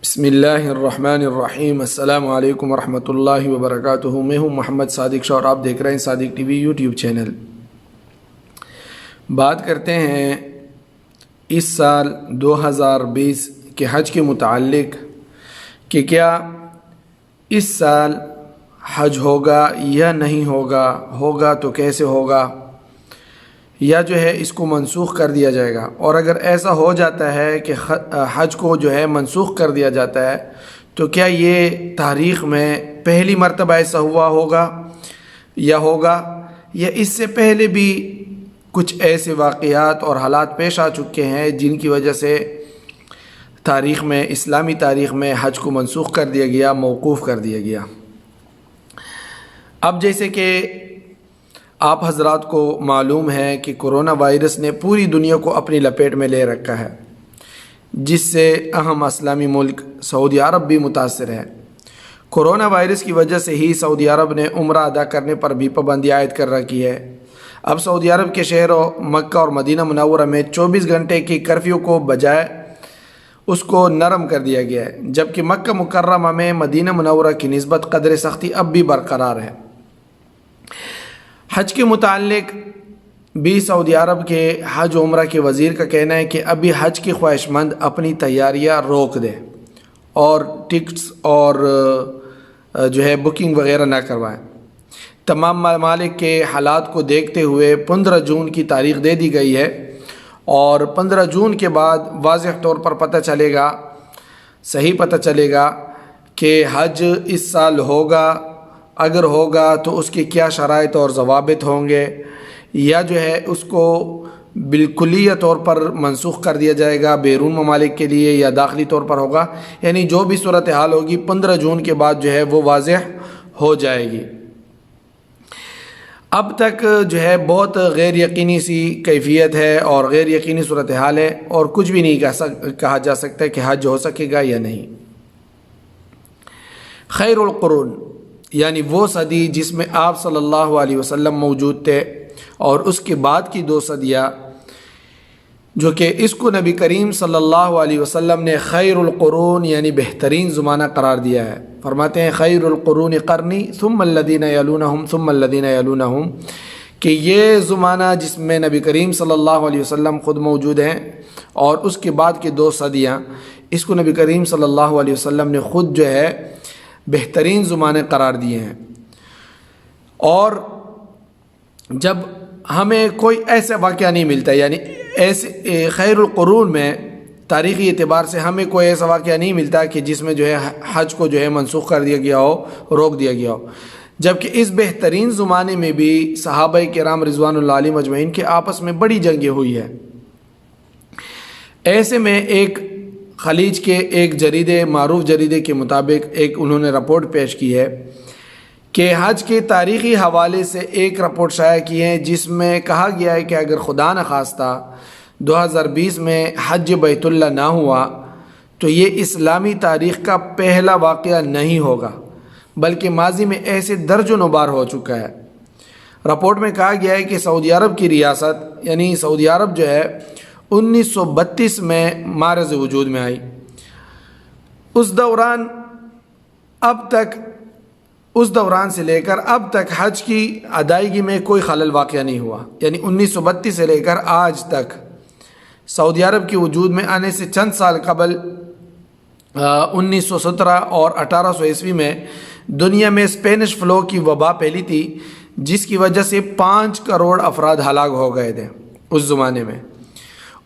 بسم اللہ الرحمن الرحیم۔ السلام علیکم ورحمۃ اللہ وبرکاتہ۔ میں ہوں محمد صادق شاہ اور آپ دیکھ رہے ہیں صادق ٹی وی یوٹیوب چینل۔ بات کرتے ہیں اس سال 2020 کے حج کے متعلق کہ کیا اس سال حج ہوگا یا نہیں ہوگا، ہوگا تو کیسے ہوگا، یا جو ہے اس کو منسوخ کر دیا جائے گا۔ اور اگر ایسا ہو جاتا ہے کہ حج کو جو ہے منسوخ کر دیا جاتا ہے تو کیا یہ تاریخ میں پہلی مرتبہ ایسا ہوا ہوگا یا اس سے پہلے بھی کچھ ایسے واقعات اور حالات پیش آ چکے ہیں جن کی وجہ سے تاریخ میں، اسلامی تاریخ میں حج کو منسوخ کر دیا گیا، موقوف کر دیا گیا۔ اب جیسے کہ آپ حضرات کو معلوم ہے کہ کرونا وائرس نے پوری دنیا کو اپنی لپیٹ میں لے رکھا ہے، جس سے اہم اسلامی ملک سعودی عرب بھی متاثر ہے۔ کرونا وائرس کی وجہ سے ہی سعودی عرب نے عمرہ ادا کرنے پر بھی پابندی عائد کر رکھی ہے۔ اب سعودی عرب کے شہروں مکہ اور مدینہ منورہ میں 24 گھنٹے کی کرفیو کو بجائے اس کو نرم کر دیا گیا ہے، جبکہ مکہ مکرمہ میں مدینہ منورہ کی نسبت قدر سختی اب بھی برقرار ہے۔ حج کے متعلق بھی سعودی عرب کے حج و عمرہ کے وزیر کا کہنا ہے کہ ابھی حج کے خواہش مند اپنی تیاریاں روک دیں اور ٹکٹس اور جو ہے بکنگ وغیرہ نہ کروائیں۔ تمام ممالک کے حالات کو دیکھتے ہوئے 15 جون کی تاریخ دے دی گئی ہے، اور 15 جون کے بعد واضح طور پر صحیح پتہ چلے گا کہ حج اس سال ہوگا، اگر ہوگا تو اس کے کیا شرائط اور ضوابط ہوں گے، یا جو ہے اس کو بالکلیہ طور پر منسوخ کر دیا جائے گا بیرون ممالک کے لیے، یا داخلی طور پر ہوگا۔ یعنی جو بھی صورتحال ہوگی 15 جون کے بعد جو ہے وہ واضح ہو جائے گی۔ اب تک جو ہے بہت غیر یقینی سی کیفیت ہے اور غیر یقینی صورتحال ہے، اور کچھ بھی نہیں کہا جا سکتا کہ حج ہو سکے گا یا نہیں۔ خیر القرون یعنی وہ صدی جس میں آپ صلی اللہ علیہ وسلم موجود تھے، اور اس کے بعد کی 2 صدیاں جو کہ اس کو نبی کریم صلی اللہ علیہ وسلم نے خیر القرون یعنی بہترین زمانہ قرار دیا ہے۔ فرماتے ہیں خیر القرون قرنی ثم الذین یلونہم ثم الذین یلونہم، کہ یہ زمانہ جس میں نبی کریم صلی اللہ علیہ وسلم خود موجود ہیں اور اس کے بعد کی 2 صدیاں، اس کو نبی کریم صلی اللہ علیہ وسلم نے خود جو ہے بہترین زمانے قرار دیے ہیں۔ اور جب ہمیں کوئی ایسا واقعہ نہیں ملتا، یعنی ایسے خیر القرون میں تاریخی اعتبار سے ہمیں کوئی ایسا واقعہ نہیں ملتا کہ جس میں جو ہے حج کو جو ہے منسوخ کر دیا گیا ہو، روک دیا گیا ہو، جبکہ اس بہترین زمانے میں بھی صحابہ کرام رضوان اللہ علیہم اجمعین کے آپس میں بڑی جنگیں ہوئی ہیں۔ ایسے میں ایک خلیج کے ایک جریدے، معروف جریدے کے مطابق ایک انہوں نے رپورٹ پیش کی ہے کہ حج کے تاریخی حوالے سے ایک رپورٹ شائع کی ہے، جس میں کہا گیا ہے کہ اگر خدا نخواستہ 2020 میں حج بیت اللہ نہ ہوا تو یہ اسلامی تاریخ کا پہلا واقعہ نہیں ہوگا، بلکہ ماضی میں ایسے درجنوں بار ہو چکا ہے۔ رپورٹ میں کہا گیا ہے کہ سعودی عرب کی ریاست یعنی سعودی عرب جو ہے 1932 میں معرض وجود میں آئی۔ اس دوران سے لے کر اب تک حج کی ادائیگی میں کوئی خلل واقع نہیں ہوا، یعنی 1932 سے لے کر آج تک سعودی عرب کے وجود میں آنے سے چند سال قبل 1917 اور 1800 عیسوی میں دنیا میں اسپینش فلو کی وبا پھیلی تھی، جس کی وجہ سے 5 کروڑ افراد ہلاک ہو گئے تھے اس زمانے میں۔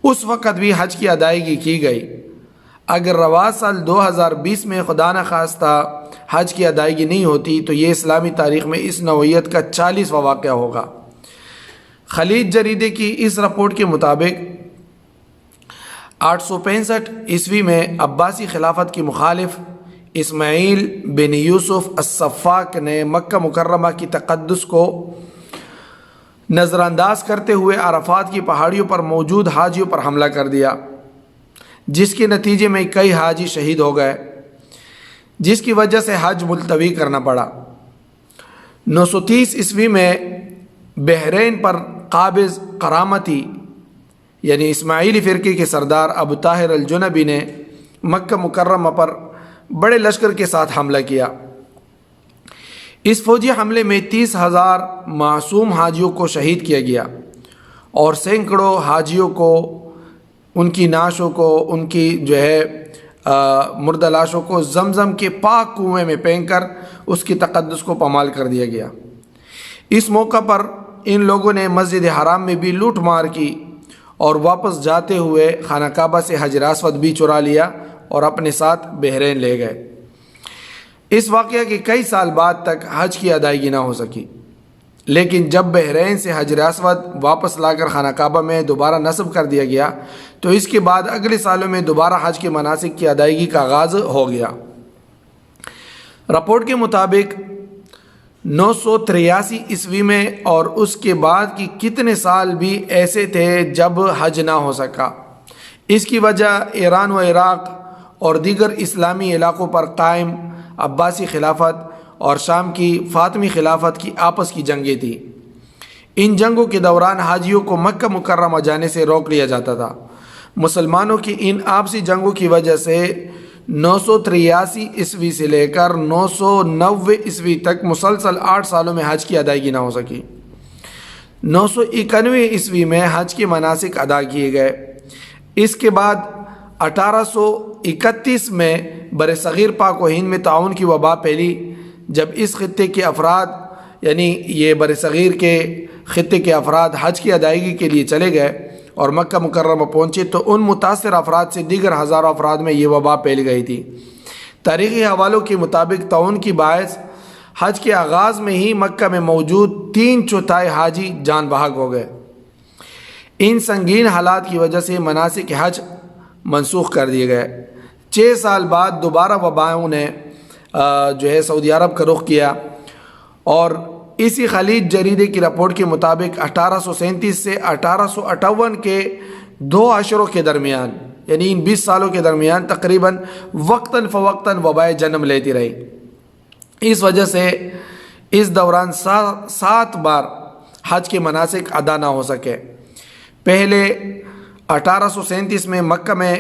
اس وقت بھی حج کی ادائیگی کی گئی۔ اگر رواں سال 2020 میں خدا نخواستہ حج کی ادائیگی نہیں ہوتی تو یہ اسلامی تاریخ میں اس نوعیت کا 40واں واقعہ ہوگا۔ خلیج جریدے کی اس رپورٹ کے مطابق 865 عیسوی میں عباسی خلافت کی مخالف اسماعیل بن یوسف السفاک نے مکہ مکرمہ کی تقدس کو نظر انداز کرتے ہوئے عرفات کی پہاڑیوں پر موجود حاجیوں پر حملہ کر دیا، جس کے نتیجے میں کئی حاجی شہید ہو گئے، جس کی وجہ سے حج ملتوی کرنا پڑا۔ 930 عیسوی میں بحرین پر قابض کرامتی یعنی اسماعیلی فرقے کے سردار ابو طاہر الجنبی نے مکہ مکرمہ پر بڑے لشکر کے ساتھ حملہ کیا۔ اس فوجی حملے میں 30,000 معصوم حاجیوں کو شہید کیا گیا اور سینکڑوں حاجیوں کو، ان کی نعشوں کو، ان کی مردہ لاشوں کو زمزم کے پاک کنویں میں پھینک کر اس کی تقدس کو پامال کر دیا گیا۔ اس موقع پر ان لوگوں نے مسجد حرام میں بھی لوٹ مار کی اور واپس جاتے ہوئے خانہ کعبہ سے حجر اسود بھی چرا لیا اور اپنے ساتھ بحرین لے گئے۔ اس واقعہ کے کئی سال بعد تک حج کی ادائیگی نہ ہو سکی، لیکن جب بحرین سے حجر اسود واپس لا کر خانہ کعبہ میں دوبارہ نصب کر دیا گیا تو اس کے بعد اگلے سالوں میں دوبارہ حج کے مناسک کی ادائیگی کا آغاز ہو گیا۔ رپورٹ کے مطابق 983 عیسوی میں اور اس کے بعد کی کتنے سال بھی ایسے تھے جب حج نہ ہو سکا۔ اس کی وجہ ایران و عراق اور دیگر اسلامی علاقوں پر قائم عباسی خلافت اور شام کی فاطمی خلافت کی آپس کی جنگیں تھیں۔ ان جنگوں کے دوران حاجیوں کو مکہ مکرمہ جانے سے روک لیا جاتا تھا۔ مسلمانوں کی ان آپسی جنگوں کی وجہ سے 983 عیسوی سے لے کر 990 عیسوی تک مسلسل 8 سالوں میں حج کی ادائیگی نہ ہو سکی۔ 991 عیسوی میں حج کے مناسک ادا کیے گئے۔ اس کے بعد 1831 میں برصغیر پاک و ہند میں طاعون کی وبا پھیلی۔ جب اس خطے کے افراد یعنی یہ برصغیر کے خطے کے افراد حج کی ادائیگی کے لیے چلے گئے اور مکہ مکرمہ پہنچے تو ان متاثر افراد سے دیگر ہزاروں افراد میں یہ وبا پھیل گئی تھی۔ تاریخی حوالوں کے مطابق طاعون کی باعث حج کے آغاز میں ہی مکہ میں موجود 3/4 حاجی جان بحق ہو گئے۔ ان سنگین حالات کی وجہ سے مناسک حج منسوخ کر دیے گئے۔ 6 سال بعد دوبارہ وباؤں نے سعودی عرب کا رخ کیا اور اسی خلیج جریدے کی رپورٹ کے مطابق 1837 سے 1858 کے 2 عشروں کے درمیان یعنی ان 20 سالوں کے درمیان تقریباً وقتاً فوقتاً وبائیں جنم لیتی رہی۔ اس وجہ سے اس دوران 7 بار حج کے مناسک ادا نہ ہو سکے۔ پہلے 1837 میں مکہ میں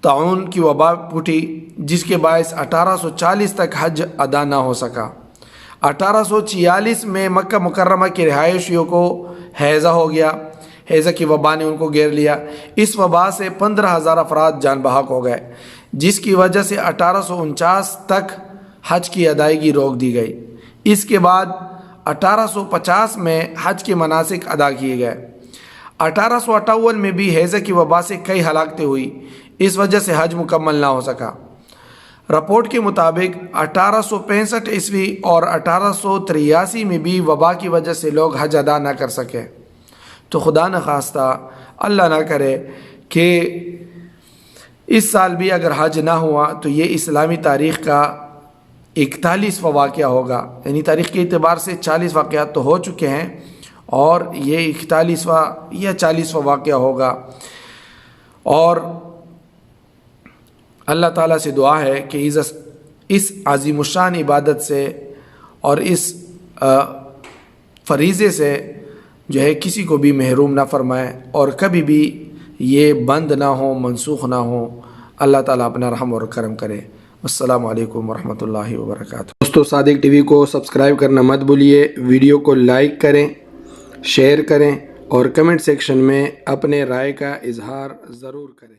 طاعون کی وبا پھوٹی جس کے باعث 1840 تک حج ادا نہ ہو سکا۔ 1846 میں مکہ مکرمہ کے رہائشیوں کو ہیضہ ہو گیا۔ ہیضہ کی وبا نے ان کو گھیر لیا۔ اس وبا سے 15,000 افراد جان بحق ہو گئے جس کی وجہ سے 1849 تک حج کی ادائیگی روک دی گئی۔ اس کے بعد 1850 میں حج کے مناسک ادا کیے گئے۔ 1858 میں بھی ہیضہ کی وبا سے کئی ہلاکتیں ہوئی، اس وجہ سے حج مکمل نہ ہو سکا۔ رپورٹ کے مطابق 1865 عیسوی اور 1883 میں بھی وبا کی وجہ سے لوگ حج ادا نہ کر سکے۔ تو خدا نخواستہ اللہ نہ کرے کہ اس سال بھی اگر حج نہ ہوا تو یہ اسلامی تاریخ کا 41واں واقعہ ہوگا، یعنی تاریخ کے اعتبار سے 40 واقعات تو ہو چکے ہیں اور یہ 41واں یا 40واں واقعہ ہوگا۔ اور اللہ تعالیٰ سے دعا ہے کہ اس عظیم الشان عبادت سے اور اس فریضے سے کسی کو بھی محروم نہ فرمائے اور کبھی بھی یہ بند نہ ہو، منسوخ نہ ہو۔ اللہ تعالیٰ اپنا رحم اور کرم کرے۔ السلام علیکم ورحمۃ اللہ وبرکاتہ۔ دوستو، صادق ٹی وی کو سبسکرائب کرنا مت بھولیے، ویڈیو کو لائک کریں، شیئر کریں اور کمنٹ سیکشن میں اپنے رائے کا اظہار ضرور کریں۔